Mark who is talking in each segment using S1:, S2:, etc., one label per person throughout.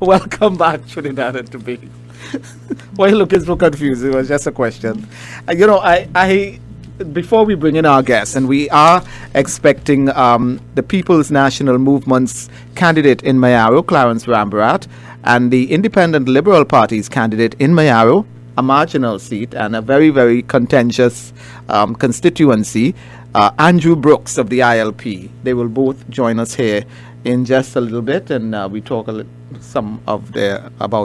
S1: Welcome back, Trinidad and Tobago. Why are you looking so confused? It was just a question. I before we bring in our guests, and we are expecting the People's National Movement's candidate in Mayaro, Clarence Rambharat, and the Independent Liberal Party's candidate in Mayaro, a marginal seat and a very, very contentious constituency, Andrew Brooks of the ILP. They will both join us here in just a little bit, and we talk about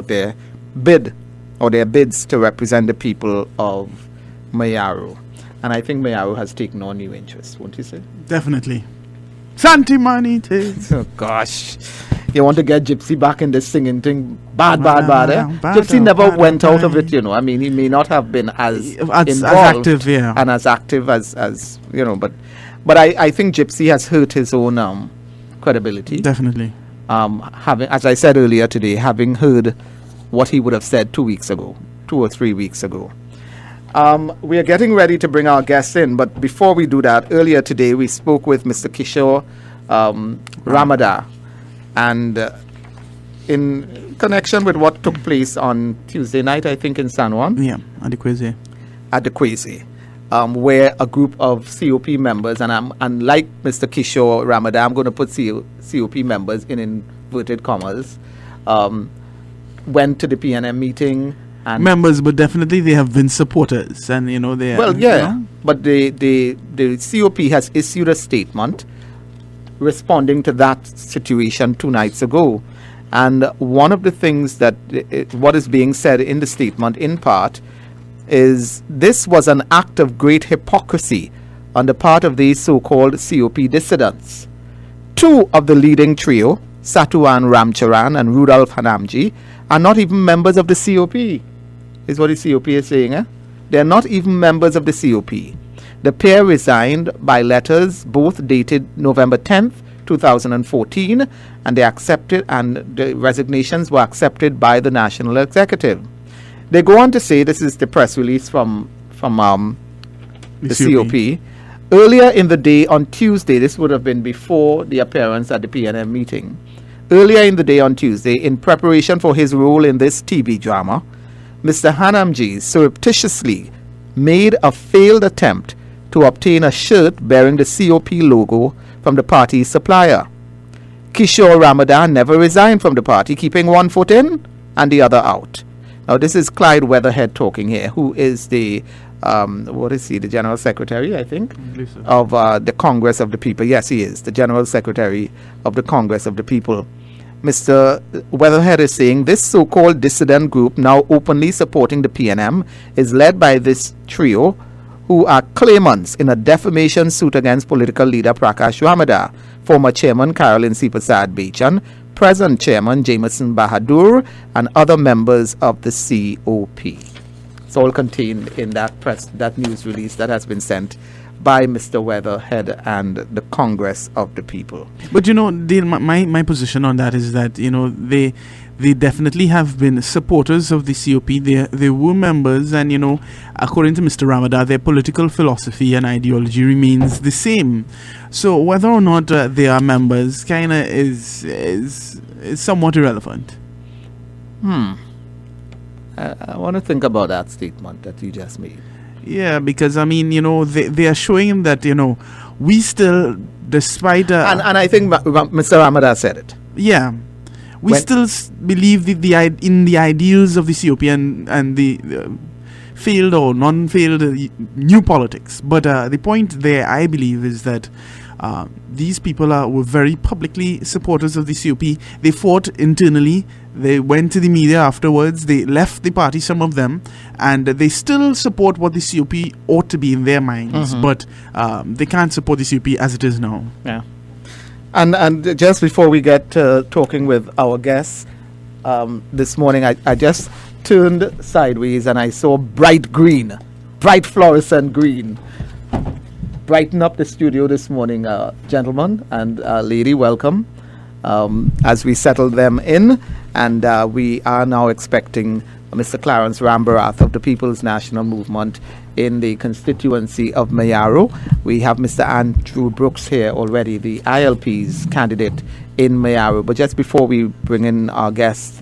S1: their bid or their bids to represent the people of Mayaro. And I think Mayaro has taken on new interest, won't you say?
S2: Definitely. Santi Manite.
S1: Oh, gosh. You want to get Gypsy back in this singing thing? Bad, eh? Gypsy never went out of it, I mean, he may not have been as involved
S2: as active, yeah.
S1: and as active as but I think Gypsy has hurt his own credibility.
S2: Definitely.
S1: Having, as I said earlier today, having heard what he would have said 2 or 3 weeks ago. We are getting ready to bring our guests in, but before we do that, earlier today we spoke with Mr. Kishore Rambharat, and in connection with what took place on Tuesday night, I think in San Juan.
S2: Yeah, at the Kwesi.
S1: Where a group of COP members, and like Mr. Kishore Rambharat, I'm going to put COP members in inverted commas, went to the PNM meeting. And
S2: members, but definitely they have been supporters, and they.
S1: Well, yeah, but the COP has issued a statement responding to that situation 2 nights ago, and one of the things that what is being said in the statement, in part, is this was an act of great hypocrisy on the part of these so-called COP dissidents. 2 of the leading trio, Satuan Ramcharan and Rudolph Hanamji, are not even members of the COP, is what the COP is saying. They are not even members of the COP. The pair resigned by letters, both dated November 10th, 2014, and the resignations were accepted by the National Executive. They go on to say, this is the press release from the COP. Earlier in the day on Tuesday, this would have been before the appearance at the PNM meeting. Earlier in the day on Tuesday, in preparation for his role in this TV drama, Mr. Hanamji surreptitiously made a failed attempt to obtain a shirt bearing the COP logo from the party's supplier. Kishore Rambharat never resigned from the party, keeping one foot in and the other out. Now, this is Clyde Weatherhead talking here, who is the, the General Secretary, I think, of the Congress of the People. Yes, he is, the General Secretary of the Congress of the People. Mr. Weatherhead is saying this so-called dissident group, now openly supporting the PNM, is led by this trio, who are claimants in a defamation suit against political leader Prakash Ramadan, former chairman Carolyn C. Prasad Bechan, present chairman Jameson Bahadur, and other members of the COP. It's all contained in that news release that has been sent by Mr. Weatherhead and the Congress of the People.
S2: But my position on that is that they definitely have been supporters of the COP. They were members, and according to Mr. Rambharat, their political philosophy and ideology remains the same. So whether or not they are members kind of is somewhat irrelevant.
S1: I want to think about that statement that you just made.
S2: Yeah, because they are showing that we still, despite
S1: and I think Mr. Rambharat said it.
S2: Yeah, we still believe in the ideals of the COP and the failed or non-failed new politics. But the point there, I believe, is that these people were very publicly supporters of the COP. They fought internally. They went to the media afterwards. They left the party, some of them, and they still support what the COP ought to be in their minds. But they can't support the COP as it is now.
S1: Yeah. And just before we get talking with our guests this morning, I just turned sideways and I saw bright fluorescent green. Brighten up the studio this morning, gentlemen and lady, welcome. As we settle them in, and we are now expecting Mr. Clarence Rambharat of the People's National Movement in the constituency of Mayaro. We have Mr. Andrew Brooks here already, the ILP's candidate in Mayaro. But just before we bring in our guest,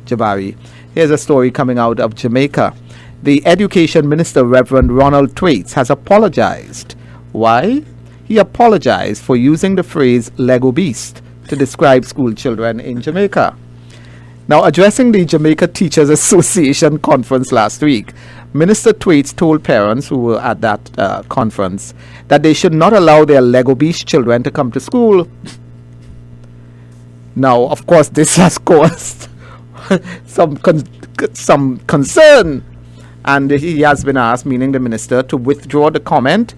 S1: Jabari, here's a story coming out of Jamaica. The Education Minister, Reverend Ronald Thwaite, has apologized. Why? He apologized for using the phrase Lego Beast to describe school children in Jamaica. Now, addressing the Jamaica Teachers Association conference last week, Minister Thwaite told parents who were at that conference that they should not allow their Lego Beast children to come to school. Now, of course, this has caused some concern, and he has been asked, meaning the minister, to withdraw the comment,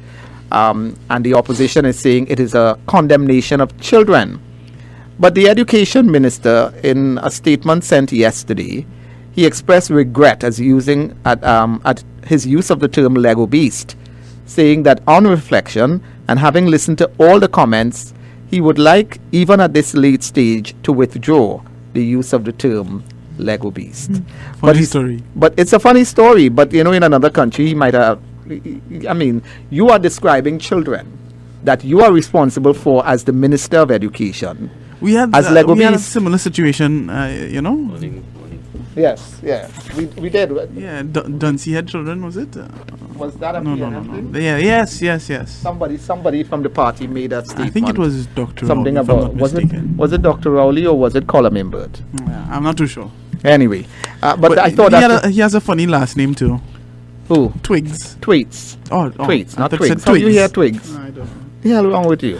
S1: and the opposition is saying it is a condemnation of children. But the education minister, in a statement sent yesterday, he expressed regret at his use of the term Lego Beast, saying that on reflection and having listened to all the comments, he would like, even at this late stage, to withdraw the use of the term Lego Beast.
S2: Funny story.
S1: But it's a funny story. But, in another country, he might have... you are describing children that you are responsible for as the Minister of Education.
S2: We had
S1: as Lego
S2: we had a
S1: Beast.
S2: similar situation,
S1: Yes, we did.
S2: Yeah, Duncy had children, was it?
S1: Was that a
S2: No.
S1: PNM thing?
S2: Yeah, yes.
S1: Somebody from the party made that statement.
S2: I think it was Dr.
S1: Something
S2: Rowley, if I'm
S1: about
S2: not
S1: was it Dr. Rowley or was it Colum Imbert?
S2: Yeah, I'm not too sure.
S1: Anyway, but I thought
S2: he has a funny last name too.
S1: Who?
S2: Twigs.
S1: Twigs.
S2: Twigs,
S1: Not Twigs. How do you hear Twigs?
S2: I don't know.
S1: Yeah, wrong with you.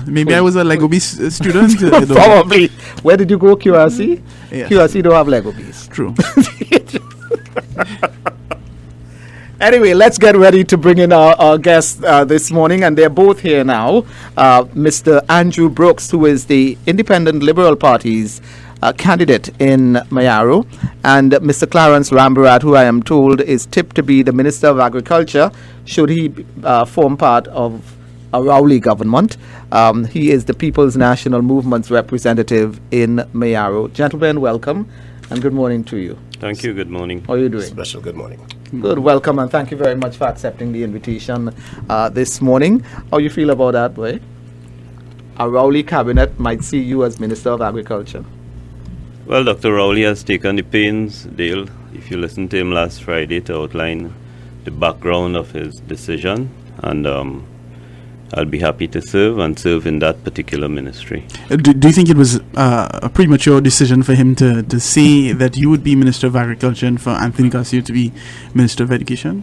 S2: Maybe I was a Lego Beast student. I don't know.
S1: Probably. Where did you go, QRC?
S2: Yes.
S1: QRC don't have Lego Beast.
S2: True.
S1: Anyway, let's get ready to bring in our guests this morning, and they're both here now. Mr. Andrew Brooks, who is the Independent Liberal Party's candidate in Mayaro, and Mr. Clarence Rambharat, who I am told is tipped to be the Minister of Agriculture, should he form part of a Rowley government. He is the People's National Movement's representative in Mayaro. Gentlemen, welcome, and good morning to you.
S3: Thank you. Good morning.
S1: How are you doing?
S4: Special good morning.
S1: Good, welcome, and thank you very much for accepting the invitation this morning. How you feel about that, boy? A Rowley cabinet might see you as Minister of Agriculture.
S3: Well, Dr. Rowley has taken the pains, Dale, if you listened to him last Friday, to outline the background of his decision, and I'll be happy to serve in that particular ministry.
S2: Do you think it was a premature decision for him to say that you would be Minister of Agriculture and for Anthony Garcia to be Minister of Education?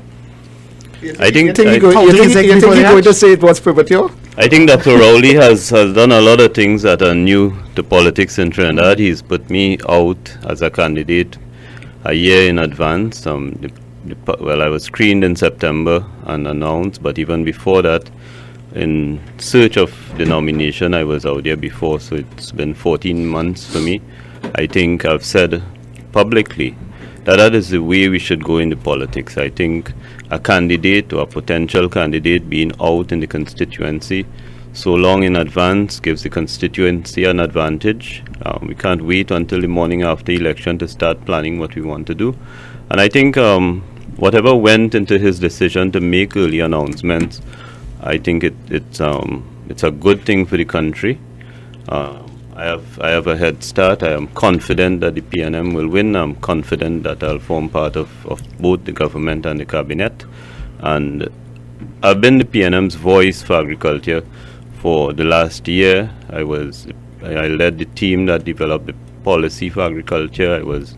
S3: I think
S1: you're going to say it was premature?
S3: I think Dr. Rowley has done a lot of things that are new to politics in Trinidad. He's put me out as a candidate a year in advance. I was screened in September and announced, but even before that, in search of the nomination, I was out there before, so it's been 14 months for me. I think I've said publicly that is the way we should go into politics. I think a candidate or a potential candidate being out in the constituency so long in advance gives the constituency an advantage. We can't wait until the morning after election to start planning what we want to do. And I think whatever went into his decision to make early announcements, I think it's a good thing for the country. I have a head start. I am confident that the PNM will win. I'm confident that I'll form part of both the government and the cabinet. And I've been the PNM's voice for agriculture for the last year. I led the team that developed the policy for agriculture. I was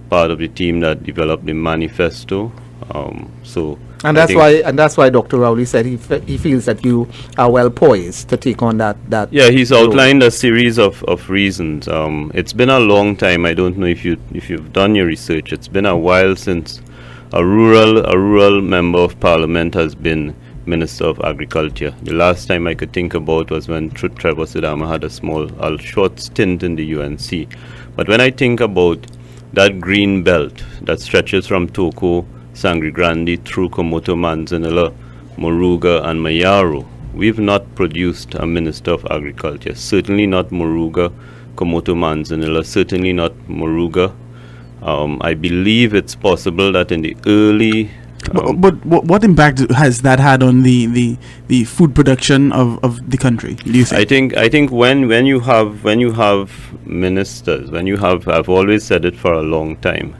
S3: part of the team that developed the manifesto. And
S1: that's why Dr. Rowley said he feels that you are well poised to take on that.
S3: Yeah, he's outlined a series of reasons. It's been a long time. I don't know if you've done your research. It's been a while since a rural member of parliament has been Minister of Agriculture. The last time I could think about was when Trevor Sidama had a short stint in the UNC. But when I think about that green belt that stretches from Toko, Sangre Grande through Komoto, Manzanilla, Moruga and Mayaro, we've not produced a Minister of Agriculture. Certainly not Moruga, Komoto, Manzanilla, certainly not Moruga. I believe it's possible that in the early
S2: But what impact has that had on the food production of the country? Do you think?
S3: I think when you have ministers, I've always said it for a long time.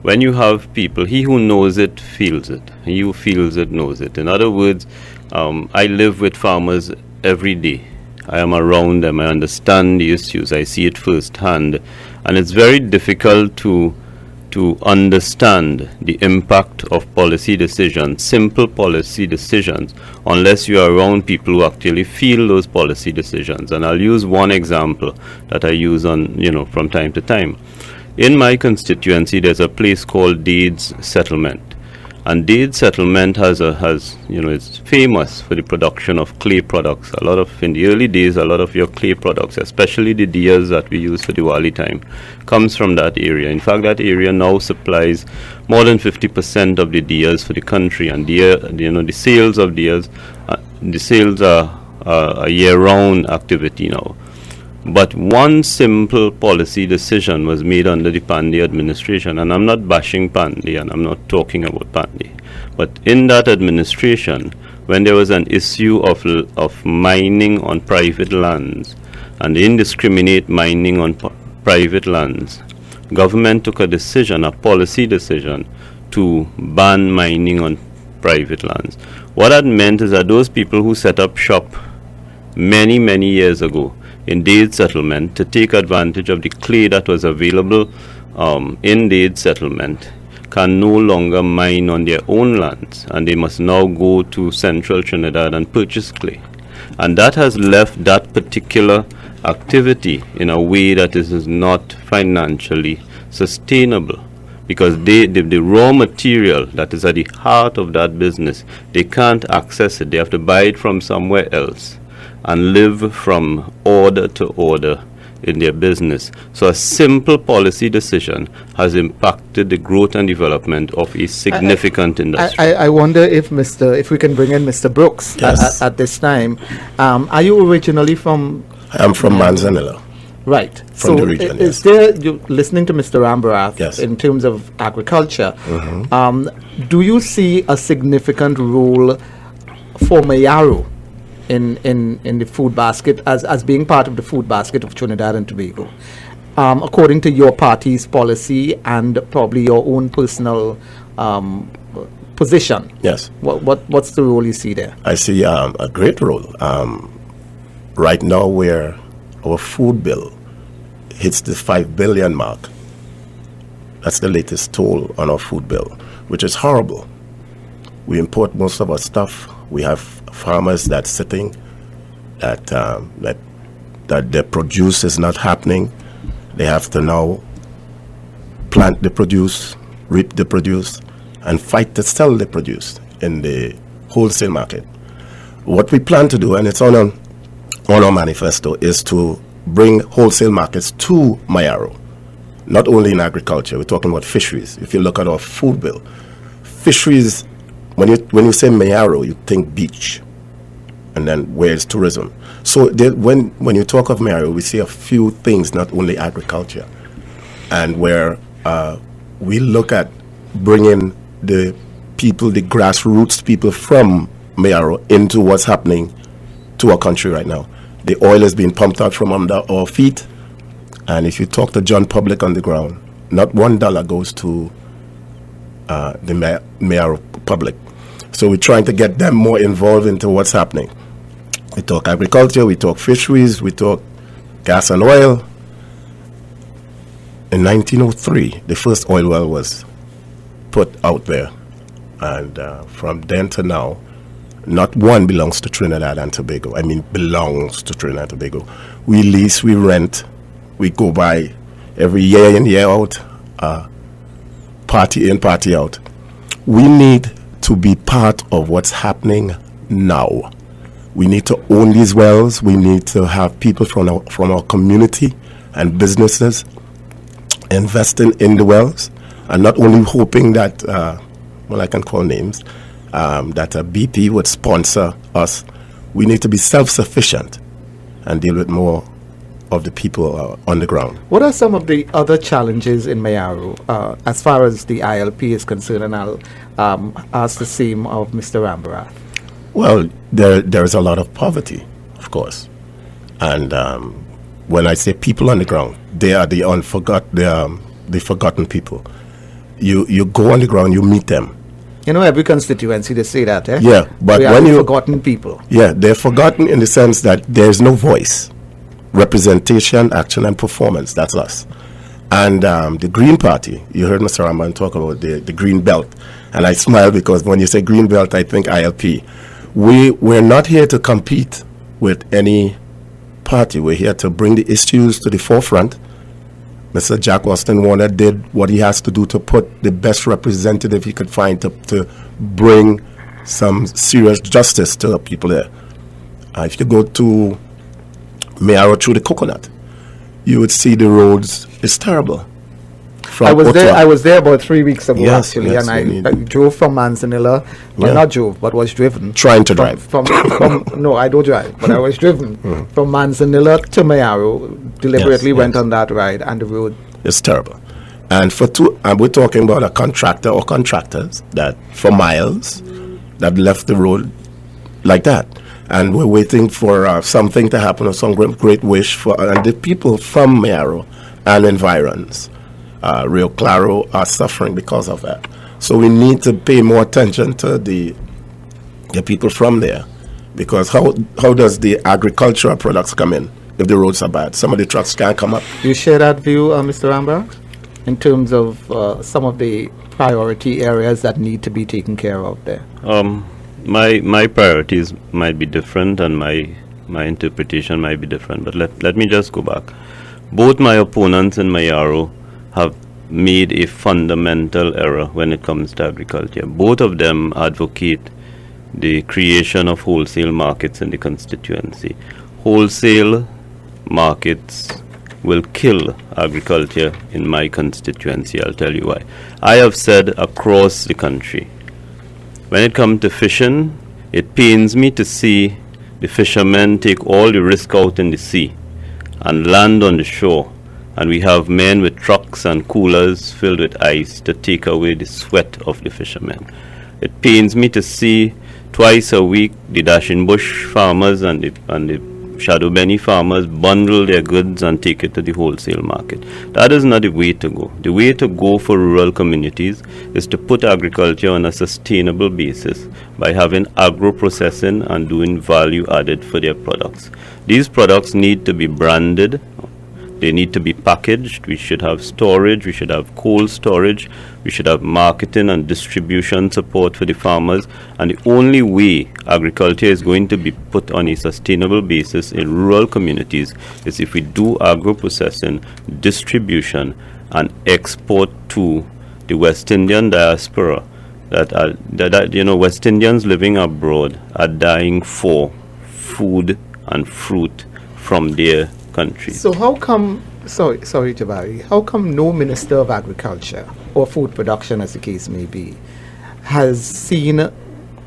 S3: When you have people, he who knows it feels it. He who feels it knows it. In other words, I live with farmers every day. I am around them. I understand the issues. I see it firsthand, and it's very difficult to understand the impact of policy decisions, simple policy decisions, unless you are around people who actually feel those policy decisions. And I'll use one example that I use from time to time. In my constituency, there's a place called Deeds Settlement. And Deeds Settlement is famous for the production of clay products. In the early days, a lot of your clay products, especially the diyas that we use for Diwali time, comes from that area. In fact, that area now supplies more than 50% of the diyas for the country. And the sales of diyas, the sales are a year-round activity now. But one simple policy decision was made under the Pandey administration, and I'm not bashing Pandey, and I'm not talking about Pandey. But in that administration, when there was an issue of mining on private lands, and indiscriminate mining on private lands, government took a policy decision, to ban mining on private lands. What that meant is that those people who set up shop many, many years ago in Deeds Settlement to take advantage of the clay that was available in Deeds Settlement can no longer mine on their own lands, and they must now go to central Trinidad and purchase clay. And that has left that particular activity in a way that is not financially sustainable, because the raw material that is at the heart of that business, they can't access it. They have to buy it from somewhere else and live from order to order in their business. So a simple policy decision has impacted the growth and development of a significant industry.
S1: I wonder if we can bring in Mr. Brooks.
S4: Yes.
S1: At this time. Are you originally from?
S4: I'm from Manzanilla.
S1: Right.
S4: From the region,
S1: is there, you listening to Mr. Rambharat,
S4: yes,
S1: in terms of agriculture,
S4: mm-hmm,
S1: do you see a significant role for Mayaro in the food basket as being part of the food basket of Trinidad and Tobago, according to your party's policy and probably your own personal position?
S4: Yes.
S1: What's the role you see there?
S4: I see a great role. Right now, where our food bill hits the 5 billion mark, that's the latest toll on our food bill, which is horrible. We import most of our stuff. We have farmers that's sitting, that their produce is not happening. They have to now plant the produce, reap the produce, and fight to sell the produce in the wholesale market. What we plan to do, and it's on our manifesto, is to bring wholesale markets to Mayaro. Not only in agriculture, we're talking about fisheries. If you look at our food bill, fisheries, when you say Mayaro, you think beach, and then where's tourism? So when you talk of Mayaro, we see a few things, not only agriculture, and where we look at bringing the people, the grassroots people from Mayaro into what's happening to our country right now. The oil is being pumped out from under our feet, and if you talk to John Public on the ground, not $1 goes to the Mayaro public. So we're trying to get them more involved into what's happening. We talk agriculture, we talk fisheries, we talk gas and oil. In 1903, the first oil well was put out there. And from then to now, not one belongs to Trinidad and Tobago. I mean, belongs to Trinidad and Tobago. We lease, we rent, we go by every year in, year out, party in, party out. We need to be part of what's happening now. We need to own these wells. We need to have people from our community and businesses investing in the wells, and not only hoping that, I can call names, that a BP would sponsor us. We need to be self-sufficient and deal with more of the people on the ground.
S1: What are some of the other challenges in Mayaro as far as the ILP is concerned? And I'll ask the same of Mr. Rambharat.
S4: Well, there is a lot of poverty, of course. And when I say people on the ground, they are the forgotten people. You go on the ground, you meet them.
S1: You know, every constituency, they say that, eh?
S4: Yeah, but
S1: we
S4: when
S1: are
S4: you...
S1: forgotten people.
S4: Yeah, they're forgotten in the sense that there's no voice. Representation, action, and performance, that's us. And the Green Party, you heard Mr. Rambharat talk about the Green Belt. And I smile because when you say Green Belt, I think ILP. We're not here to compete with any party. We're here to bring the issues to the forefront. Mr. Jack Austin Warner did what he has to do to put the best representative he could find to bring some serious justice to the people there. If you go to Mayaro through the coconut, you would see the roads is terrible.
S1: I was there about 3 weeks ago,
S4: Yes,
S1: actually,
S4: yes,
S1: and I drove from Manzanilla. Well,
S4: Yeah.
S1: not drove, but was driven.
S4: Trying to drive.
S1: No, I don't drive, but I was driven from Manzanilla to Mayaro. Deliberately
S4: Yes,
S1: went
S4: yes.
S1: on that ride, and the road.
S4: It's terrible. And we're talking about a contractor or contractors that for miles that left the road like that. And we're waiting for something to happen or some great wish for and the people from Mayaro and environs. Rio Claro are suffering because of that. So we need to pay more attention to the people from there, because how does the agricultural products come in if the roads are bad? Some of the trucks can't come up.
S1: Do you share that view, Mr. Rambharat, in terms of some of the priority areas that need to be taken care of there?
S3: My priorities might be different, and my interpretation might be different. But let me just go back. Both my opponents in Mayaro have made a fundamental error when it comes to agriculture. Both of them advocate the creation of wholesale markets in the constituency. Wholesale markets will kill agriculture in my constituency. I'll tell you why. I have said across the country, when it comes to fishing, it pains me to see the fishermen take all the risk out in the sea and land on the shore, and we have men with trucks and coolers filled with ice to take away the sweat of the fishermen. It pains me to see twice a week the Dashing Bush farmers and the Shadow Benny farmers bundle their goods and take it to the wholesale market. That is not the way to go. The way to go for rural communities is to put agriculture on a sustainable basis by having agro-processing and doing value added for their products. These products need to be branded. They need to be packaged. We should have storage. We should have cold storage. We should have marketing and distribution support for the farmers. And the only way agriculture is going to be put on a sustainable basis in rural communities is if we do agro-processing, distribution, and export to the West Indian diaspora. West Indians living abroad are dying for food and fruit from their countries.
S1: So how come, sorry Jabari, how come no Minister of Agriculture or Food Production, as the case may be, has seen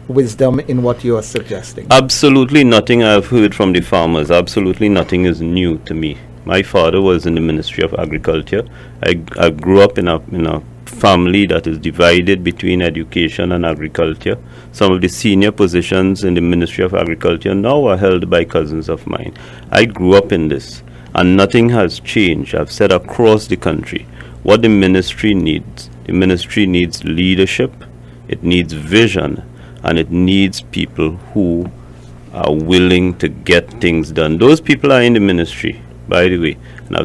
S1: wisdom in what you are suggesting?
S3: Absolutely nothing I have heard from the farmers. Absolutely nothing is new to me. My father was in the Ministry of Agriculture. I grew up in a family that is divided between education and agriculture. Some of the senior positions in the Ministry of Agriculture now are held by cousins of mine. I grew up in this, and nothing has changed. I've said across the country what the ministry needs. The ministry needs leadership, it needs vision, and it needs people who are willing to get things done. Those people are in the ministry, by the way. And I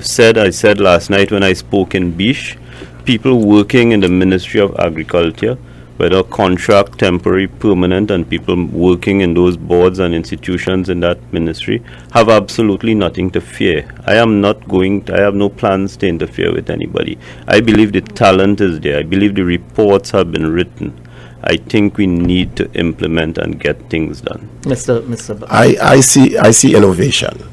S3: said last night when I spoke in Bish, people working in the Ministry of Agriculture, whether contract, temporary, permanent, and people working in those boards and institutions in that ministry have absolutely nothing to fear. I have no plans to interfere with anybody. I believe the talent is there. I believe the reports have been written. I think we need to implement and get things done.
S1: Mr.
S4: I see innovation.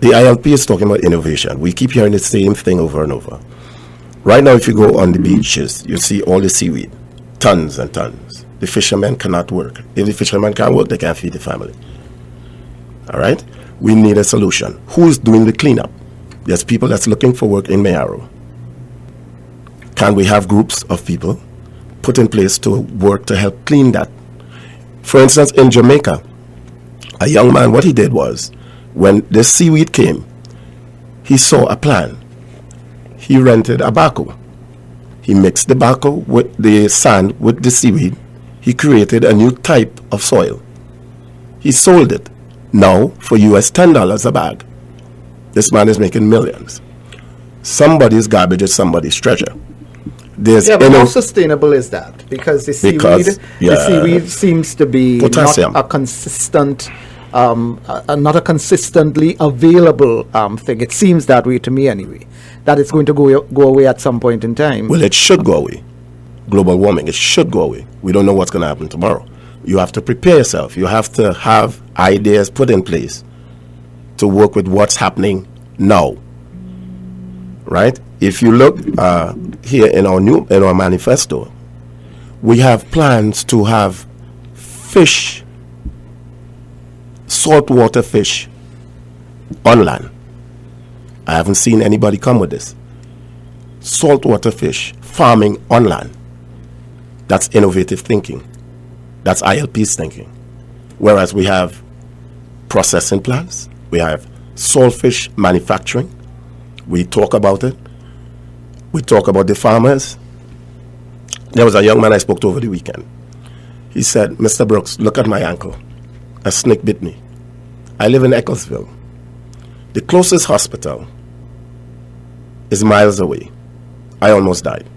S4: The ILP is talking about innovation. We keep hearing the same thing over and over. Right now, if you go on the beaches, you see all the seaweed, tons and tons. The fishermen cannot work. If the fishermen can't work, they can't feed the family. All right? We need a solution. Who's doing the cleanup? There's people that's looking for work in Mayaro. Can we have groups of people put in place to work to help clean that? For instance, in Jamaica, a young man, what he did was, when the seaweed came, he saw a plan. He rented a backhoe. He mixed the backhoe with the sand with the seaweed. He created a new type of soil. He sold it now for US $10 a bag. This man is making millions. Somebody's garbage is somebody's treasure. There's
S1: but how sustainable is that? Because the seaweed seems to be
S4: potassium.
S1: not a consistent, not a consistently available thing. It seems that way to me anyway. That it's going to go away at some point in time.
S4: Well, it should go away. Global warming, it should go away. We don't know what's going to happen tomorrow. You have to prepare yourself. You have to have ideas put in place to work with what's happening now. Right? If you look here in our manifesto, we have plans to have fish, saltwater fish, on land. I haven't seen anybody come with this. Saltwater fish farming on land. That's innovative thinking. That's ILP's thinking. Whereas we have processing plants, we have saltfish manufacturing. We talk about it. We talk about the farmers. There was a young man I spoke to over the weekend. He said, Mr. Brooks, look at my ankle. A snake bit me. I live in Ecclesville. The closest hospital is miles away. I almost died.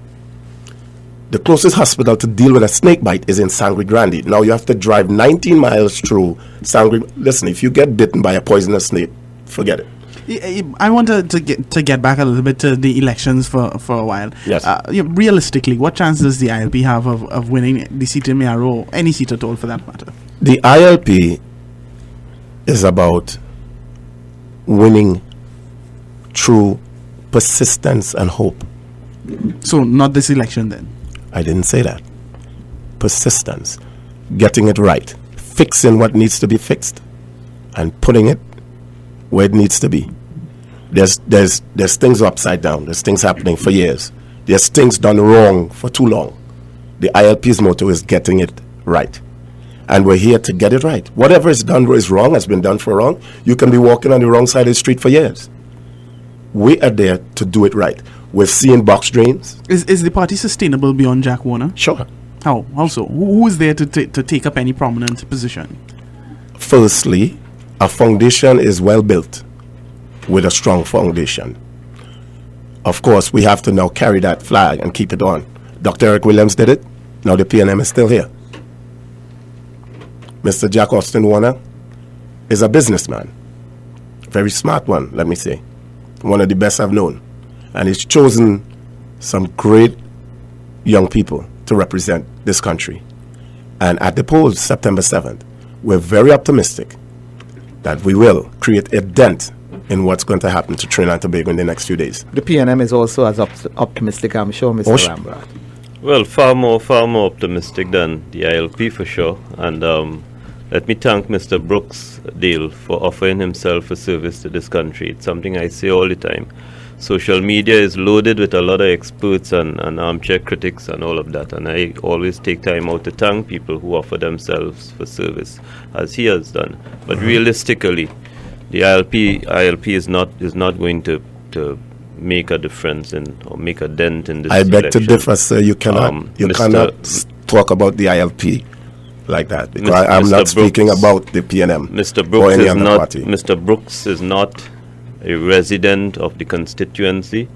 S4: The closest hospital to deal with a snake bite is in Sangre Grande. Now you have to drive 19 miles through Sangre. Listen, if you get bitten by a poisonous snake, forget it.
S2: I wanted to get back a little bit to the elections for a while.
S4: Yes.
S2: Realistically, what chance does the ILP have of winning the seat in Mayaro, any seat at all for that matter?
S4: The ILP is about winning through persistence and hope.
S2: So not this election then?
S4: I didn't say that. Persistence, getting it right, fixing what needs to be fixed, and putting it where it needs to be. There's things upside down. There's things happening for years. There's things done wrong for too long. The ILP's motto is getting it right. And we're here to get it right. Whatever is done is wrong, has been done for wrong. You can be walking on the wrong side of the street for years. We are there to do it right. We're seeing box drains.
S2: Is the party sustainable beyond Jack Warner?
S4: Sure.
S2: How? Also, who is there to take up any prominent position?
S4: Firstly, a foundation is well built with a strong foundation. Of course, we have to now carry that flag and keep it on. Dr. Eric Williams did it. Now the PNM is still here. Mr. Jack Austin Warner is a businessman. Very smart one, let me say. One of the best I've known. And he's chosen some great young people to represent this country. And at the polls, September 7th, we're very optimistic that we will create a dent in what's going to happen to Trinidad and Tobago in the next few days.
S1: The PNM is also as optimistic, I'm sure, Mr. Rambharat.
S3: Well, far more optimistic than the ILP for sure. And let me thank Mr. Brooks Dale for offering himself a service to this country. It's something I say all the time. Social media is loaded with a lot of experts and armchair critics and all of that. And I always take time out to thank people who offer themselves for service, as he has done. But realistically, the ILP is not going to make a difference or make a dent in this election.
S4: I beg to differ, sir. You cannot talk about the ILP like that, because I'm not speaking about the PNM.
S3: Mr. Brooks is not a resident of the constituency.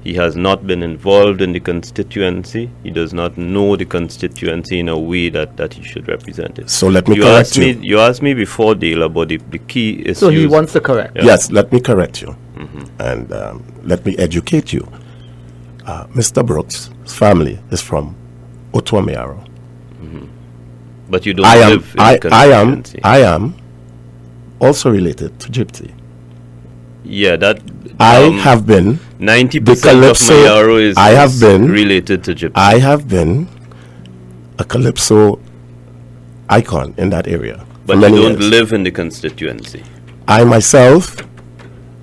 S3: He has not been involved in the constituency. He does not know the constituency in a way that he should represent it.
S4: So let me correct you.
S3: You asked me before, Dale, about the key issues.
S1: So he wants to correct.
S4: Yeah. Yes, let me correct you. And let me educate you. Mr. Brooks' family is from Ottawa, Mayaro.
S3: But you don't live in the constituency.
S4: I am also related to Gypsy.
S3: Yeah, that
S4: I have been
S3: 90% of Mayaro is related to Gypsy.
S4: I have been a Calypso icon in that area.
S3: But you don't live in the constituency.
S4: I myself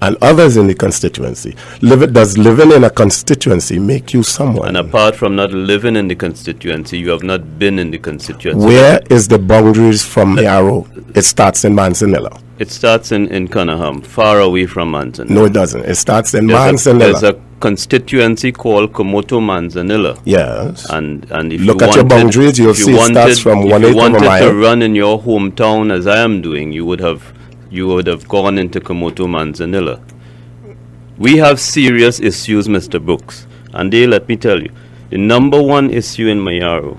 S4: and others in the constituency, does living in a constituency make you someone?
S3: And apart from not living in the constituency, you have not been in the constituency.
S4: Where is the boundaries from Mayaro? It starts in Manzanilla.
S3: It starts in Canaham, far away from Manzanilla.
S4: No, it doesn't. It starts in
S3: There's
S4: Manzanilla.
S3: a constituency called Komoto Manzanilla.
S4: Yes.
S3: And if
S4: Look
S3: you
S4: at your
S3: wanted,
S4: boundaries, you'll
S3: if you
S4: see it
S3: wanted,
S4: starts from
S3: if
S4: 1/8
S3: you
S4: of a
S3: wanted to
S4: mile.
S3: run in your hometown as I am doing, you would have gone into Komoto Manzanilla. We have serious issues, Mr. Brooks, and let me tell you, the number one issue in Mayaro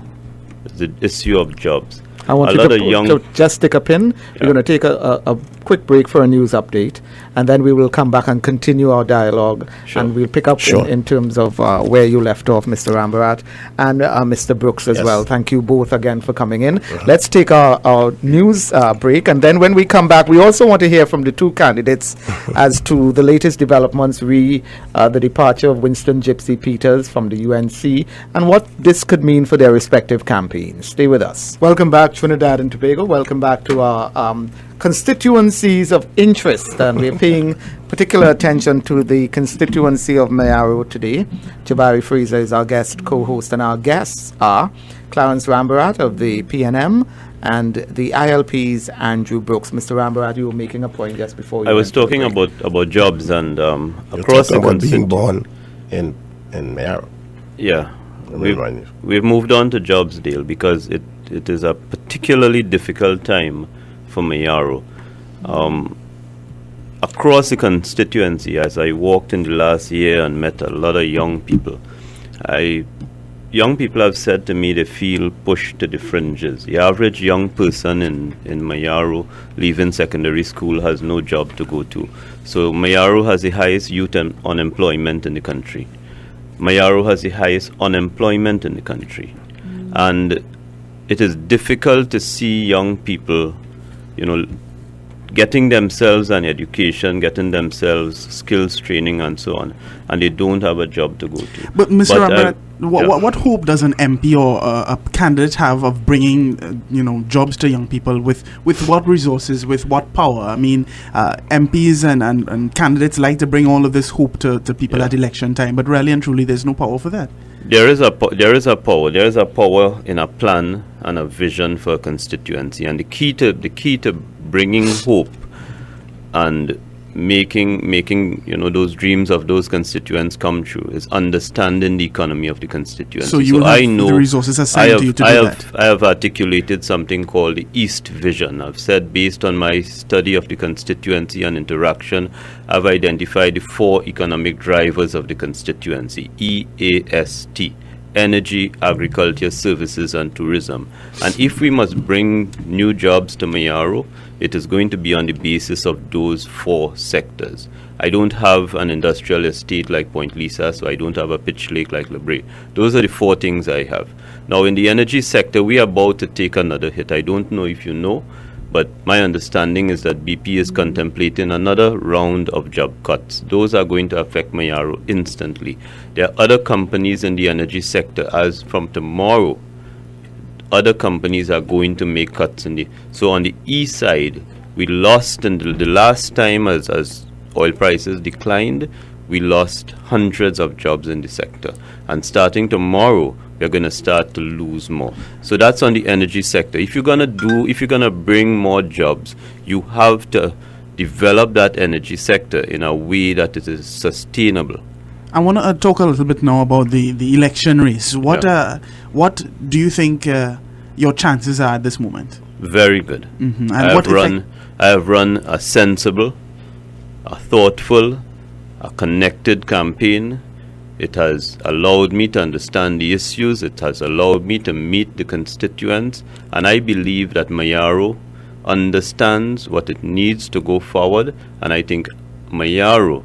S3: is the issue of jobs.
S1: I want you to just stick a pin. We're going to take a quick break for a news update, and then we will come back and continue our dialogue.
S3: Sure.
S1: And we'll pick up in terms of where you left off, Mr. Rambharat, and Mr. Brooks as well. Thank you both again for coming in. Let's take our news break, and then when we come back, we also want to hear from the two candidates as to the latest developments, the departure of Winston Gypsy Peters from the UNC, and what this could mean for their respective campaigns. Stay with us. Welcome back, Trinidad and Tobago. Welcome back to our constituencies of interest, and we're paying particular attention to the constituency of Mayaro today. Jabari Fraser is our guest co-host, and our guests are Clarence Rambharat of the PNM and the ILP's Andrew Brooks. Mr. Rambharat, you were making a point just before you
S3: I was talking about jobs and across the
S4: country. Being born in Mayaro.
S3: Yeah, we've moved on to jobs, Dale, because it is a particularly difficult time for Mayaro. Across the constituency, as I walked in the last year and met a lot of young people, young people have said to me they feel pushed to the fringes. The average young person in Mayaro leaving secondary school has no job to go to. So Mayaro has the highest youth unemployment in the country. Mayaro has the highest unemployment in the country. And it is difficult to see young people, getting themselves an education, getting themselves skills training and so on, and they don't have a job to go to.
S2: But Mr. Rambharat, what hope does an MP or a candidate have of bringing, jobs to young people with what resources, with what power? I mean, MPs and candidates like to bring all of this hope to people at election time, but really and truly, there's no power for that.
S3: There is a power. There is a power in a plan and a vision for a constituency, and the key to bringing hope and making those dreams of those constituents come true is understanding the economy of the constituency.
S2: So I know the resources assigned to you to do that.
S3: I have articulated something called the East Vision. I've said, based on my study of the constituency and interaction, I've identified the 4 economic drivers of the constituency: EAST: energy, agriculture, services, and tourism. And if we must bring new jobs to Mayaro, it is going to be on the basis of those 4 sectors. I don't have an industrial estate like Point Lisa, so I don't have a pitch lake like Lebre. Those are the 4 things I have. Now, in the energy sector, we are about to take another hit. I don't know if you know, but my understanding is that BP is contemplating another round of job cuts. Those are going to affect Mayaro instantly. There are other companies in the energy sector. As from tomorrow, other companies are going to make cuts so on the east side, we lost in the last time as oil prices declined, we lost hundreds of jobs in the sector. And starting tomorrow, we're going to start to lose more. So that's on the energy sector. If you're going to bring more jobs, you have to develop that energy sector in a way that it is sustainable.
S2: I want to talk a little bit now about the election race. What do you think your chances are at this moment?
S3: Very good.
S2: Mm-hmm.
S3: I have run a sensible, a thoughtful, a connected campaign. It has allowed me to understand the issues. It has allowed me to meet the constituents. And I believe that Mayaro understands what it needs to go forward. And I think Mayaro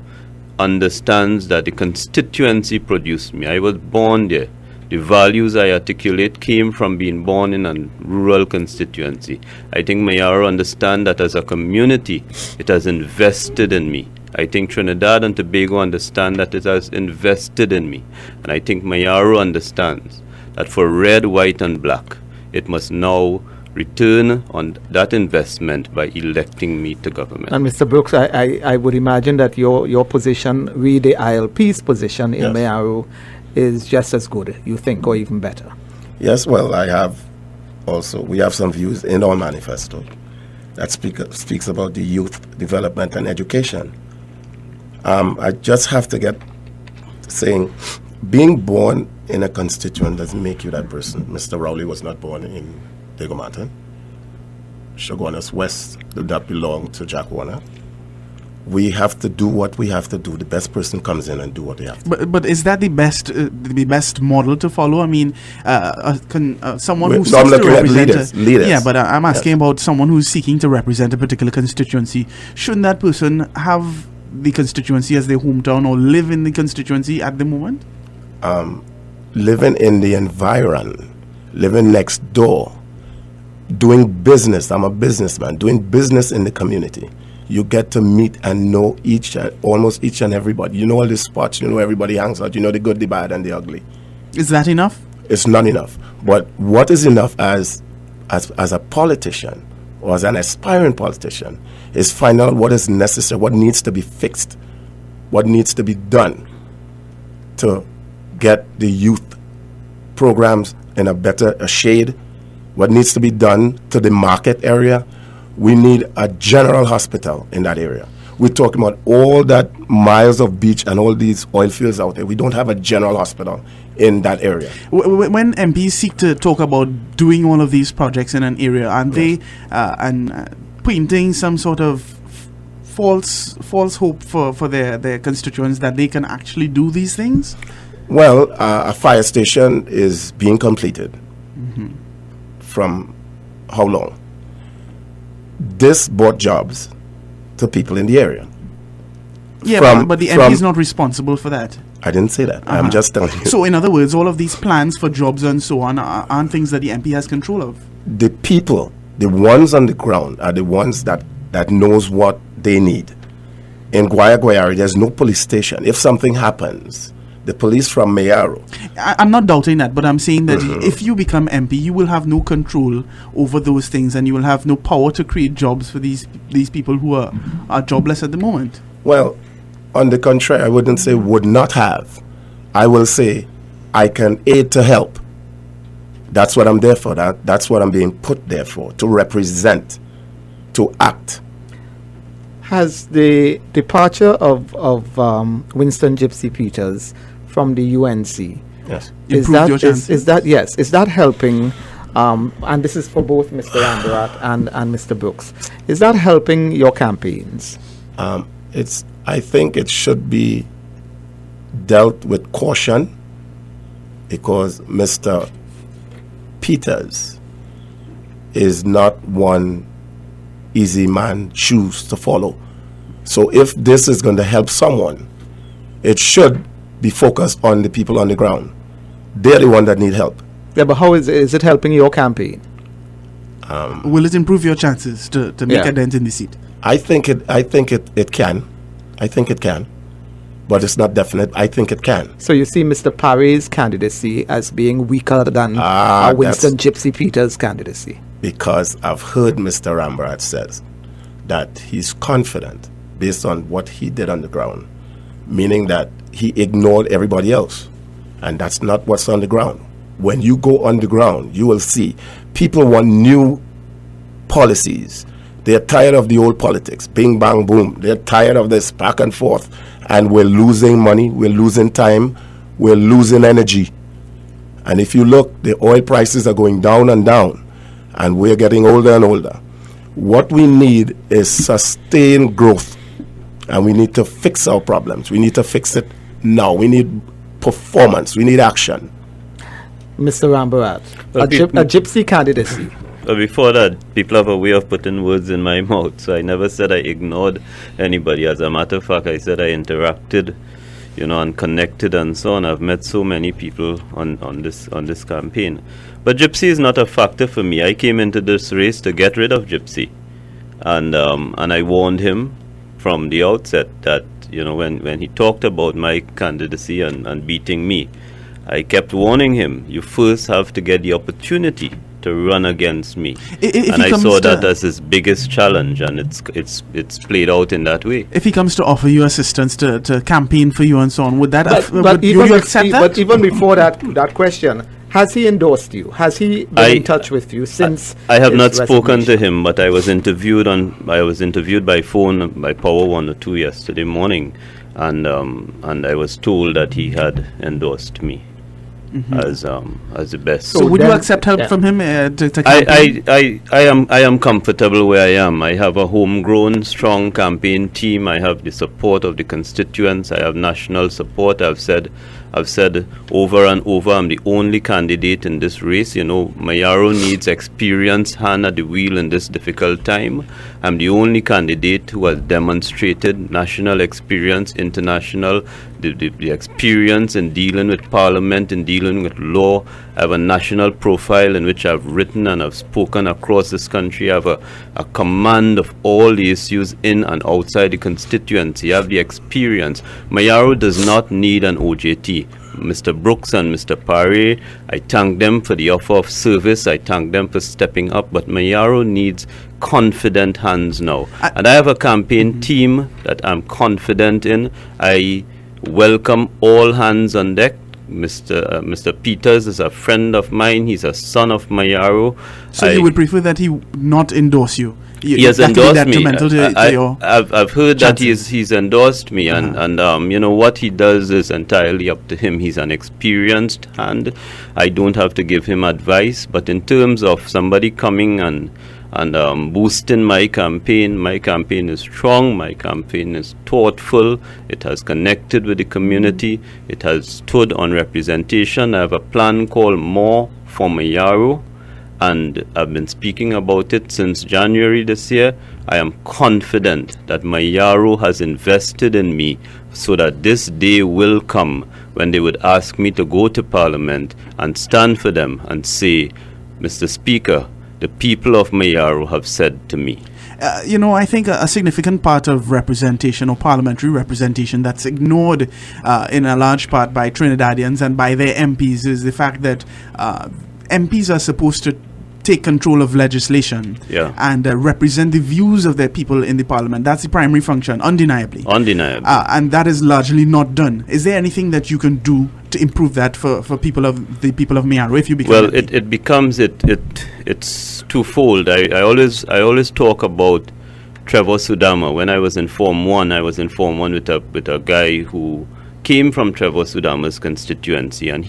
S3: understands that the constituency produced me. I was born there. The values I articulate came from being born in a rural constituency. I think Mayaro understands that as a community, it has invested in me. I think Trinidad and Tobago understand that it has invested in me. And I think Mayaro understands that for red, white, and black, it must now return on that investment by electing me to government.
S1: And Mr. Brooks, I would imagine that your position, the ILP's position in
S4: Yes.
S1: Mayaro, is just as good, you think, or even better.
S4: Yes, well, we have some views in our manifesto that speaks about the youth development and education. I just have to get saying, being born in a constituent doesn't make you that person. Mr. Rowley was not born in Diego Mountain. Shogunas West did not belong to Jack Warner. We have to do what we have to do. The best person comes in and do what they have to.
S2: But is that the best model to follow? I mean, someone who
S4: So I'm
S2: seeks to
S4: looking at
S2: represent
S4: leaders.
S2: Yeah, but I'm asking about someone who's seeking to represent a particular constituency. Shouldn't that person have the constituency as their hometown or live in the constituency at the moment?
S4: Living in the environment, living next door, doing business. I'm a businessman. Doing business in the community. You get to meet and know almost each and everybody. You know all the spots. You know everybody hangs out. You know the good, the bad, and the ugly.
S2: Is that enough?
S4: It's not enough. But what is enough as a politician or as an aspiring politician is find out what is necessary, what needs to be fixed, what needs to be done to get the youth programs in a better shade, what needs to be done to the market area. We need a general hospital in that area. We're talking about all that miles of beach and all these oil fields out there. We don't have a general hospital in that area.
S2: When MPs seek to talk about doing all of these projects in an area, aren't they painting some sort of false hope for their constituents that they can actually do these things?
S4: Well, a fire station is being completed. From how long? This brought jobs to people in the area.
S2: Yeah, but the MP is not responsible for that.
S4: I didn't say that. I'm just telling you.
S2: So, in other words, all of these plans for jobs and so on aren't things that the MP has control of.
S4: The people, the ones on the ground, are the ones that knows what they need. In Guayari, there's no police station. If something happens, the police from Mayaro.
S2: I'm not doubting that, but I'm saying that if you become MP, you will have no control over those things, and you will have no power to create jobs for these people who are jobless at the moment.
S4: Well, on the contrary, I wouldn't say would not have. I will say I can aid to help. That's what I'm there for. That's what I'm being put there for, to represent, to act.
S1: Has the departure of Winston Gypsy Peters from the UNC,
S4: Yes.
S1: is
S2: Improved your chances?
S1: is that helping? And this is for both Mr. Rambharat and Mr. Brooks. Is that helping your campaigns?
S4: I think it should be dealt with caution, because Mr. Peters is not one easy man shoes to follow. So if this is going to help someone, it should be focused on the people on the ground. They're the one that need help.
S1: Yeah, but how is it helping your campaign?
S2: Will it improve your chances to make a dent in the seat?
S4: I think it can. I think it can. But it's not definite. I think it can.
S1: So you see Mr. Parry's candidacy as being weaker than Winston Gypsy Peters' candidacy?
S4: Because I've heard Mr. Rambharat says that he's confident based on what he did on the ground, meaning that he ignored everybody else. And that's not what's on the ground. When you go on the ground, you will see people want new policies. They're tired of the old politics, bing, bang, boom. They're tired of this back and forth. And we're losing money, we're losing time, we're losing energy. And if you look, the oil prices are going down and down. And we're getting older and older. What we need is sustained growth. And we need to fix our problems. We need to fix it now. We need performance. We need action.
S1: Mr. Rambharat, a gypsy candidacy.
S3: Before that, people have a way of putting words in my mouth, so I never said I ignored anybody. As a matter of fact, I said I interacted, and connected and so on. I've met so many people on this campaign. But Gypsy is not a factor for me. I came into this race to get rid of Gypsy. And I warned him from the outset that, when he talked about my candidacy and beating me, I kept warning him, you first have to get the opportunity to run against me.
S2: If
S3: And
S2: he
S3: I
S2: comes
S3: saw
S2: to-
S3: that as his biggest challenge, and it's played out in that way.
S2: If he comes to offer you assistance to campaign for you and so on, would that would
S1: even
S2: you accept that?
S1: but even before that question, has he endorsed you? Has he been in touch with you since?
S3: I have
S1: his
S3: not spoken to
S1: resignation?
S3: him, but I was interviewed by phone by Power 102 yesterday morning, and I was told that he had endorsed me as the best.
S2: So would you
S1: then-
S2: accept help
S1: yeah.
S2: from him to campaign?
S3: I am comfortable where I am. I have a homegrown, strong campaign team. I have the support of the constituents. I have national support. I've said over and over, I'm the only candidate in this race. You know, Mayaro needs experienced hand at the wheel in this difficult time. I'm the only candidate who has demonstrated national experience, international, the experience in dealing with parliament, in dealing with law. I have a national profile in which I've written and I've spoken across this country. I have a command of all the issues in and outside the constituency. I have the experience. Mayaro does not need an OJT. Mr. Brooks and Mr. Paré, I thank them for the offer of service. I thank them for stepping up. But Mayaro needs confident hands now. And I have a campaign team that I'm confident in. I welcome all hands on deck. Mr. Peters is a friend of mine. He's a son of Mayaro.
S2: So you would prefer that he not endorse you?
S3: He has
S2: that could be
S3: endorsed me.
S2: detrimental to your
S3: I've heard that
S2: chances.
S3: he's endorsed me, and you know what he does is entirely up to him. He's an experienced hand. I don't have to give him advice. But in terms of somebody coming and boosting my campaign is strong. My campaign is thoughtful. It has connected with the community. It has stood on representation. I have a plan called More for Mayaro, and I've been speaking about it since January this year. I am confident that Mayaro has invested in me so that this day will come when they would ask me to go to Parliament and stand for them and say, Mr. Speaker, the people of Mayaro have said to me.
S2: I think a significant part of representation or parliamentary representation that's ignored in a large part by Trinidadians and by their MPs is the fact that MPs are supposed to take control of legislation and represent the views of their people in the parliament. That's the primary function, undeniably. And that is largely not done. Is there anything that you can do to improve that for the people of Mayaro if you become
S3: Well,
S2: MP?
S3: it's twofold. I always talk about Trevor Sudama. When I was in Form 1, I was in Form 1 with a guy who came from Trevor Sudama's constituency, and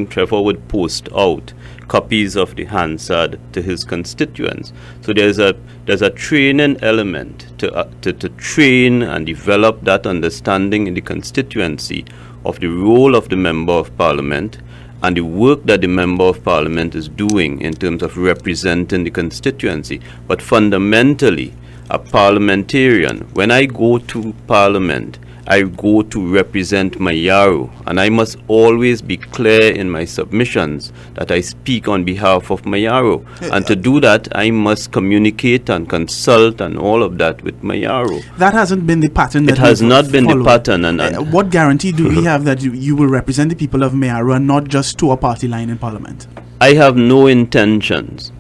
S3: Trevor would post out copies of the Hansard to his constituents. So there's a training element to train and develop that understanding in the constituency of the role of the Member of Parliament and the work that the Member of Parliament is doing in terms of representing the constituency. But fundamentally, a parliamentarian, when I go to Parliament, I go to represent Mayaro, and I must always be clear in my submissions that I speak on behalf of Mayaro. And to do that, I must communicate and consult and all of that with Mayaro.
S2: That hasn't been the pattern. That
S3: It has
S2: we've
S3: not been the
S2: followed.
S3: pattern. And
S2: what guarantee do we have that you will represent the people of Mayaro and not just to a party line in Parliament?
S3: I have no intentions.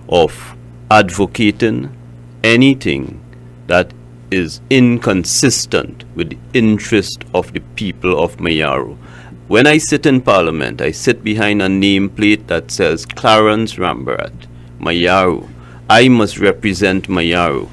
S3: Of advocating anything that is inconsistent with the interest of the people of Mayaro. When I sit in Parliament, I sit behind a nameplate that says Clarence Rambharat, Mayaro. I must represent Mayaro.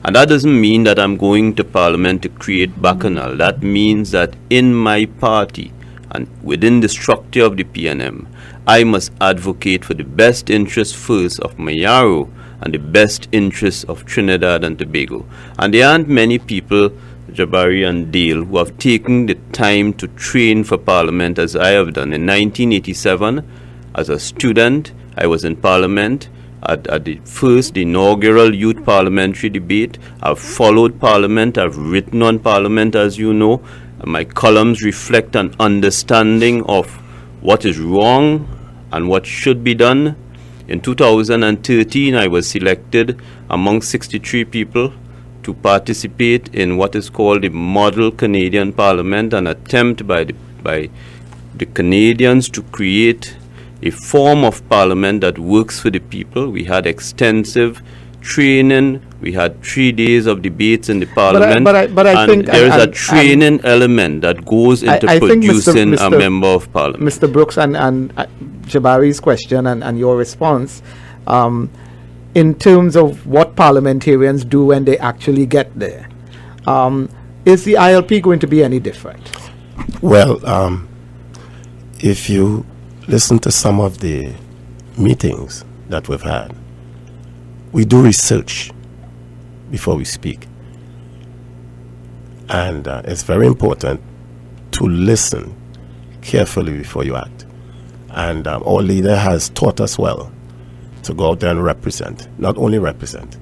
S3: And that doesn't mean that I'm going to Parliament to create bacchanal. That means that in my party and within the structure of the PNM, I must advocate for the best interest first of Mayaro and the best interests of Trinidad and Tobago. And there aren't many people, Jabari and Dale, who have taken the time to train for Parliament as I have done. In 1987, as a student, I was in Parliament at the first inaugural youth parliamentary debate. I've followed Parliament, I've written on Parliament, as you know. My columns reflect an understanding of what is wrong and what should be done. In 2013, I was selected among 63 people to participate in what is called the Model Canadian Parliament, an attempt by the Canadians to create a form of parliament that works for the people. We had extensive training. We had 3 days of debates in the parliament.
S1: But I
S3: and
S1: think
S3: there is a training element that goes into
S1: I think
S3: producing
S1: Mr.
S3: a member of parliament.
S1: Mr. Brooks and Jabari's question and your response, in terms of what parliamentarians do when they actually get there, is the ILP going to be any different?
S4: Well, if you listen to some of the meetings that we've had, we do research before we speak. And it's very important to listen carefully before you act. And our leader has taught us well to go out there and represent, not only represent.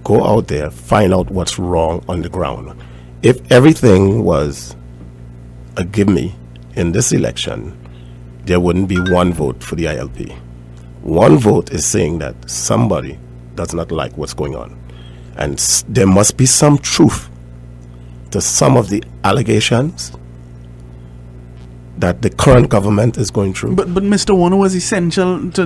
S4: Go out there, find out what's wrong on the ground. If everything was a gimme in this election, there wouldn't be one vote for the ILP. One vote is saying that somebody does not like what's going on. And there must be some truth to some of the allegations that the current government is going through.
S2: But Mr. Warner was essential to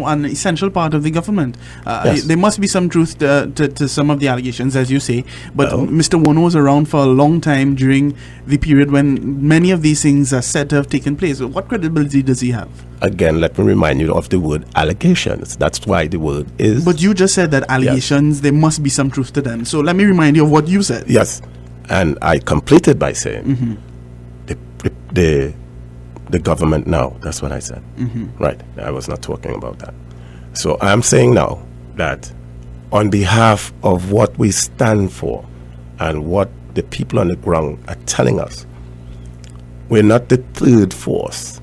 S2: an essential part of the government.
S4: Yes.
S2: There must be some truth to some of the allegations, as you say. But Mr. Warner was around for a long time during the period when many of these things are said to have taken place. What credibility does he have?
S4: Again, let me remind you of the word allegations. That's why the word is.
S2: But you just said that allegations, there must be some truth to them. So let me remind you of what you said.
S4: Yes. And I completed by saying the government now. That's what I said. Right. I was not talking about that. So I'm saying now that on behalf of what we stand for and what the people on the ground are telling us, we're not the third force.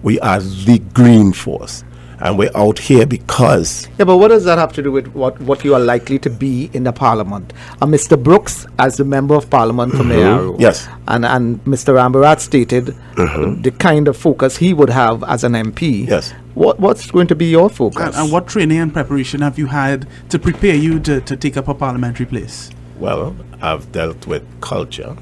S4: We are the green force. And we're out here because...
S1: Yeah, but what does that have to do with what you are likely to be in the parliament? Mr. Brooks, as the member of parliament for Mayaro,
S4: yes,
S1: and Mr. Rambharat stated the kind of focus he would have as an MP.
S4: Yes.
S1: What's going to be your focus?
S2: And what training and preparation have you had to prepare you to take up a parliamentary place?
S4: Well, I've dealt with culture.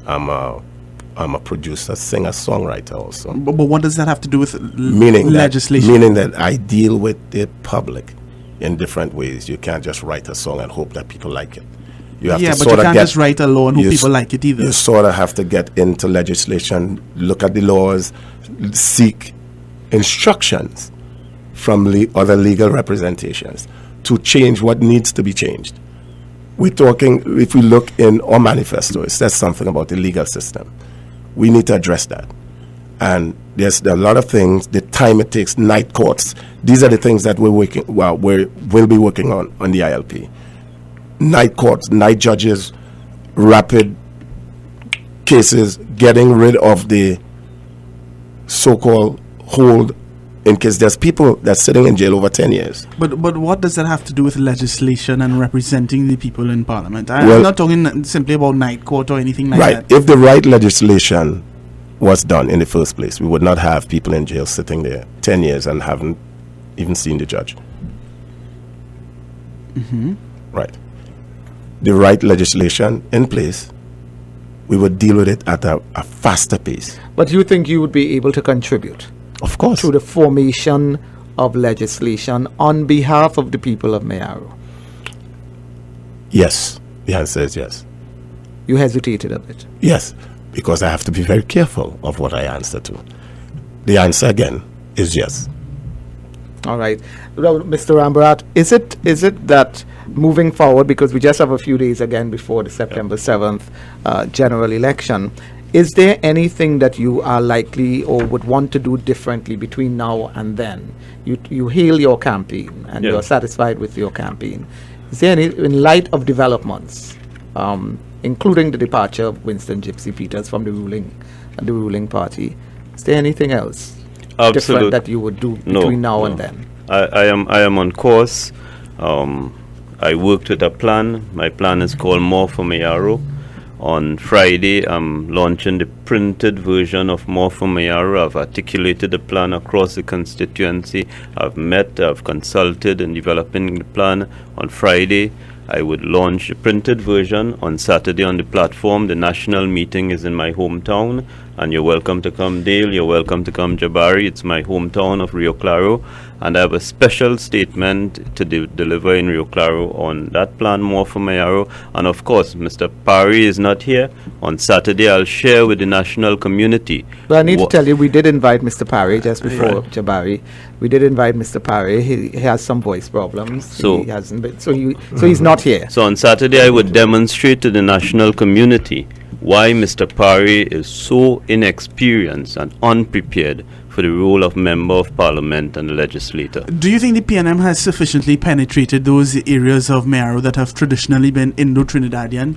S4: I'm a producer, singer, songwriter also.
S2: But what does that have to do with
S4: legislation? Meaning that I deal with the public in different ways. You can't just write a song and hope that people like it. You have to
S2: but you can't just write a law and hope people like it either.
S4: You sort of have to get into legislation, look at the laws, seek instructions from other legal representations to change what needs to be changed. We're talking, if we look in our manifesto, it says something about the legal system. We need to address that. And there's a lot of things, the time it takes, night courts. These are the things that we'll be working on the ILP. Night courts, night judges, rapid cases, getting rid of the so-called hold in case there's people that's sitting in jail over 10 years.
S2: But what does that have to do with legislation and representing the people in parliament? I'm not talking simply about night court or anything like that.
S4: Right. If the right legislation was done in the first place, we would not have people in jail sitting there 10 years and haven't even seen the judge. Right. The right legislation in place, we would deal with it at a faster pace.
S1: But you think you would be able to contribute?
S4: Of course.
S1: To the formation of legislation on behalf of the people of Mayaro?
S4: Yes. The answer is yes.
S1: You hesitated a bit.
S4: Yes, because I have to be very careful of what I answer to. The answer again is yes.
S1: All right. Well, Mr. Rambharat, is it that moving forward, because we just have a few days again before the September 7th general election, is there anything that you are likely or would want to do differently between now and then? You hail your campaign and you're satisfied with your campaign. Is there any, in light of developments, including the departure of Winston Gypsy Peters from the ruling party, is there anything else different that you would do between now and then?
S3: I am on course. I worked with a plan. My plan is called More for Mayaro. On Friday, I'm launching the printed version of More for Mayaro. I've articulated the plan across the constituency. I've consulted in developing the plan. On Friday, I would launch the printed version. On Saturday on the platform, the national meeting is in my hometown. and you're welcome to come, Dale. You're welcome to come, Jabari. It's my hometown of Rio Claro, and I have a special statement to deliver in Rio Claro on that plan more for Mayaro. And of course, Mr. Parry is not here. On Saturday, I'll share with the national community.
S1: But I need to tell you, we did invite Mr. Parry just before Jabari. We did invite Mr. Parry. He has some voice problems.
S3: So
S1: he hasn't been, so he's not here.
S3: So on Saturday, I would demonstrate to the national community why Mr. Parry is so inexperienced and unprepared for the role of Member of Parliament and legislator.
S2: Do you think the PNM has sufficiently penetrated those areas of Mayaro that have traditionally been Indo-Trinidadian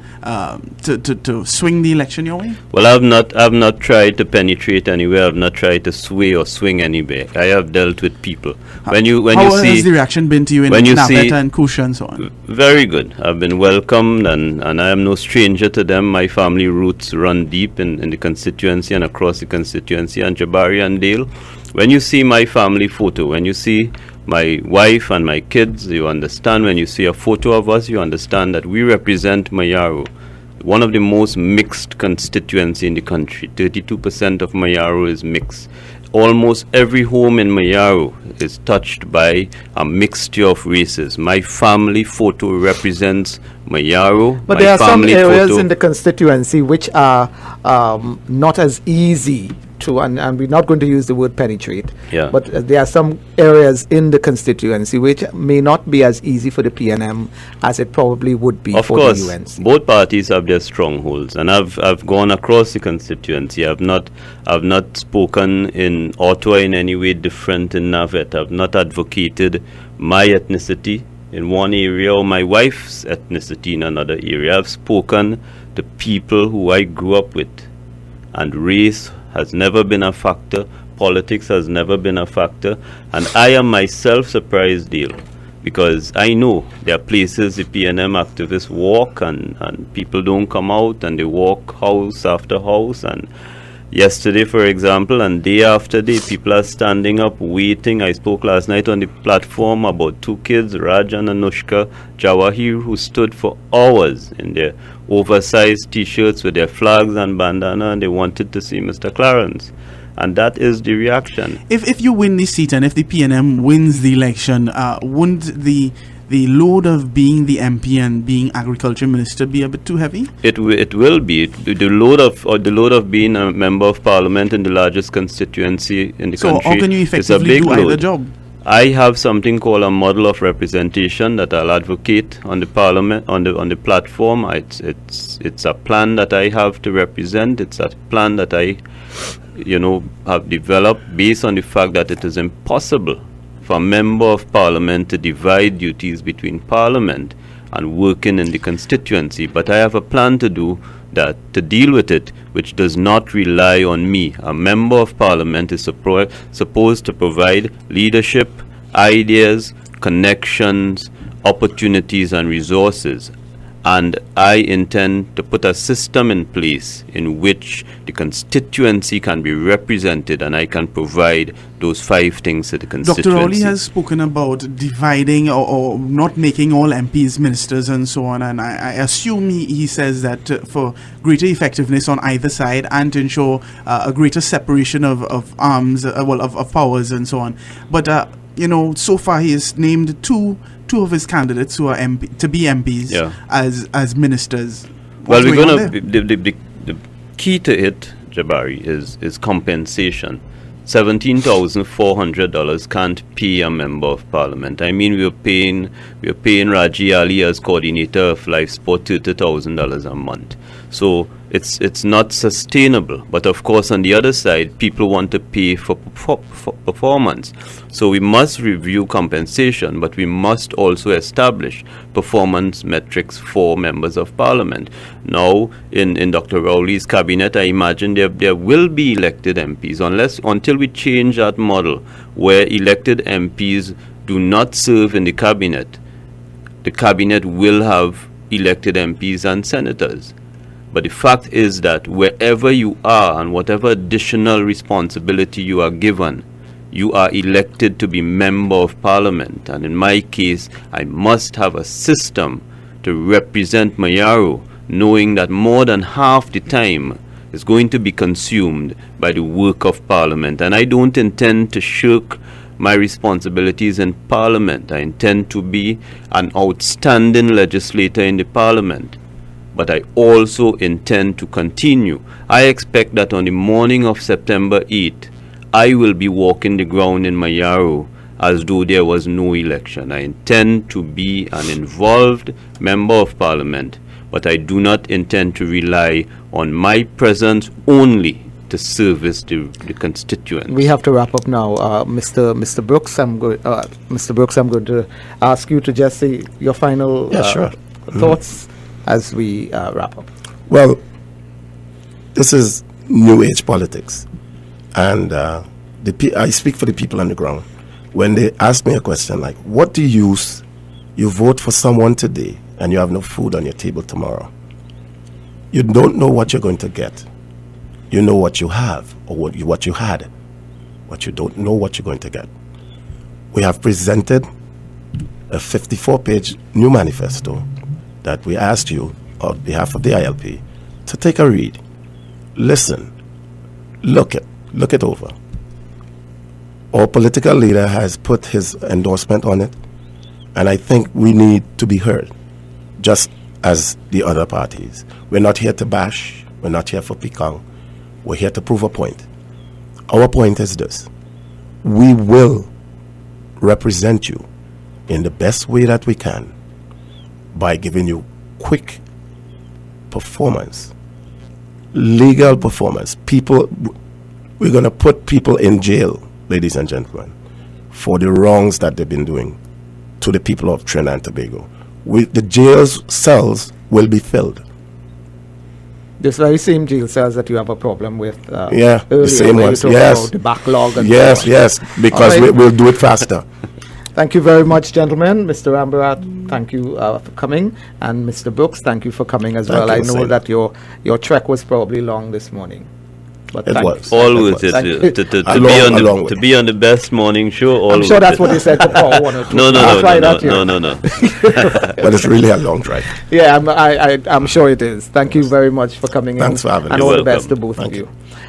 S2: to swing the election your way?
S3: Well, I've not tried to penetrate anywhere. I've not tried to sway or swing anywhere. I have dealt with people.
S2: How has the reaction been to you in Naveta and Kusha and so on?
S3: Very good. I've been welcomed, and I am no stranger to them. My family roots run deep in the constituency and across the constituency, and Jabari and Dale. When you see my family photo, when you see my wife and my kids, you understand. When you see a photo of us, you understand that we represent Mayaro, one of the most mixed constituency in the country. 32% of Mayaro is mixed. Almost every home in Mayaro is touched by a mixture of races. My family photo represents Mayaro.
S1: But there are some areas in the constituency which are not as easy to, and we're not going to use the word penetrate, but there are some areas in the constituency which may not be as easy for the PNM as it probably would be for the UNC.
S3: Both parties have their strongholds, and I've gone across the constituency. I've not spoken in Ottawa in any way different in Navet. I've not advocated my ethnicity in one area or my wife's ethnicity in another area. I've spoken to people who I grew up with, and race has never been a factor, politics has never been a factor, and I am myself surprised, Dale, because I know there are places the PNM activists walk and people don't come out, and they walk house after house, and yesterday, for example, and day after day, people are standing up waiting. I spoke last night on the platform about two kids, Raj and Anushka Jawahir, who stood for hours in their oversized t-shirts with their flags and bandana, and they wanted to see Mr. Clarence. And that is the reaction.
S2: If you win the seat and if the PNM wins the election, wouldn't the load of being the MP and being agriculture minister be a bit too heavy?
S3: It will be. The load of being a member of parliament in the largest constituency in the country.
S2: So how can you effectively do either job?
S3: I have something called a model of representation that I'll advocate on the parliament on the platform. It's a plan that I have to represent. It's a plan that I have developed based on the fact that it is impossible for a member of parliament to divide duties between parliament and working in the constituency. But I have a plan to do that, to deal with it, which does not rely on me. A member of parliament is supposed to provide leadership, ideas, connections, opportunities, and resources. And I intend to put a system in place in which the constituency can be represented, and I can provide those 5 things to the constituency.
S2: Dr. Rowley has spoken about dividing or not making all MPs ministers and so on, and I assume he says that for greater effectiveness on either side and to ensure a greater separation of arms, of powers and so on. But so far he has named two of his candidates who are to be MPs as ministers.
S3: Well, we're going to the key to it, Jabari, is compensation. $17,400 can't pay a member of parliament. I mean, we're paying Raji Ali as coordinator of Life Sport $30,000 a month. So it's not sustainable. But of course, on the other side, people want to pay for performance. So we must review compensation, but we must also establish performance metrics for members of parliament. Now, in Dr. Rowley's cabinet, I imagine there will be elected MPs until we change that model where elected MPs do not serve in the cabinet. The cabinet will have elected MPs and senators. But the fact is that wherever you are and whatever additional responsibility you are given, you are elected to be member of parliament. And in my case, I must have a system to represent Mayaro, knowing that more than half the time is going to be consumed by the work of Parliament. And I don't intend to shirk my responsibilities in Parliament. I intend to be an outstanding legislator in the Parliament. But I also intend to continue. I expect that on the morning of September 8th, I will be walking the ground in Mayaro as though there was no election. I intend to be an involved member of Parliament, but I do not intend to rely on my presence only to service the constituents.
S1: We have to wrap up now, Mr. Brooks. Mr. Brooks, I'm going to ask you to just say your final thoughts as we wrap up.
S4: Well, this is new age politics, and I speak for the people on the ground. When they ask me a question like, what do you use? You vote for someone today and you have no food on your table tomorrow. You don't know what you're going to get. You know what you have or what you had, but you don't know what you're going to get. We have presented a 54-page new manifesto that we asked you on behalf of the ILP to take a read, listen, look it over. Our political leader has put his endorsement on it, and I think we need to be heard, just as the other parties. We're not here to bash, we're not here for pecan, we're here to prove a point. Our point is this: we will represent you in the best way that we can by giving you quick performance, legal performance. We're going to put people in jail, ladies and gentlemen, for the wrongs that they've been doing to the people of Trinidad and Tobago. The jail cells will be filled.
S1: This very same jail cells that you have a problem with.
S4: The same ones. Yes.
S1: The backlog. And
S4: yes, because we'll do it faster.
S1: Thank you very much, gentlemen. Mr. Rambharat, thank you for coming. And Mr. Brooks, thank you for coming as well. I know that your trek was probably long this morning. But
S4: it was.
S3: Always. To be on the best morning show.
S1: I'm sure that's what they said to Paul 102.
S3: No.
S4: But it's really a long drive.
S1: Yeah, I'm sure it is. Thank you very much for coming in.
S4: Thanks for having me.
S1: And all the best to both of you.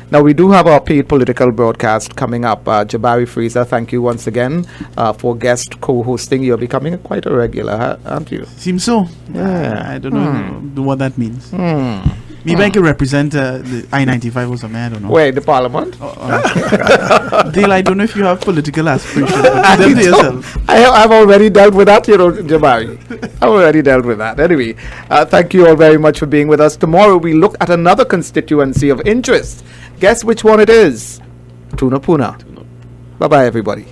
S1: Now, we do have our paid political broadcast coming up. Jabari Fraser, thank you once again for guest co-hosting. You're becoming quite a regular, aren't you?
S2: Seems so.
S1: Yeah.
S2: I don't know what that means. Maybe I could represent the I-95 or something. I don't know.
S1: Wait, the Parliament?
S2: Dale, I don't know if you have political aspirations. Tell me to yourself.
S1: I've already dealt with that, Jabari. I've already dealt with that. Anyway, thank you all very much for being with us. Tomorrow we look at another constituency of interest. Guess which one it is? Tunapuna. Bye-bye, everybody.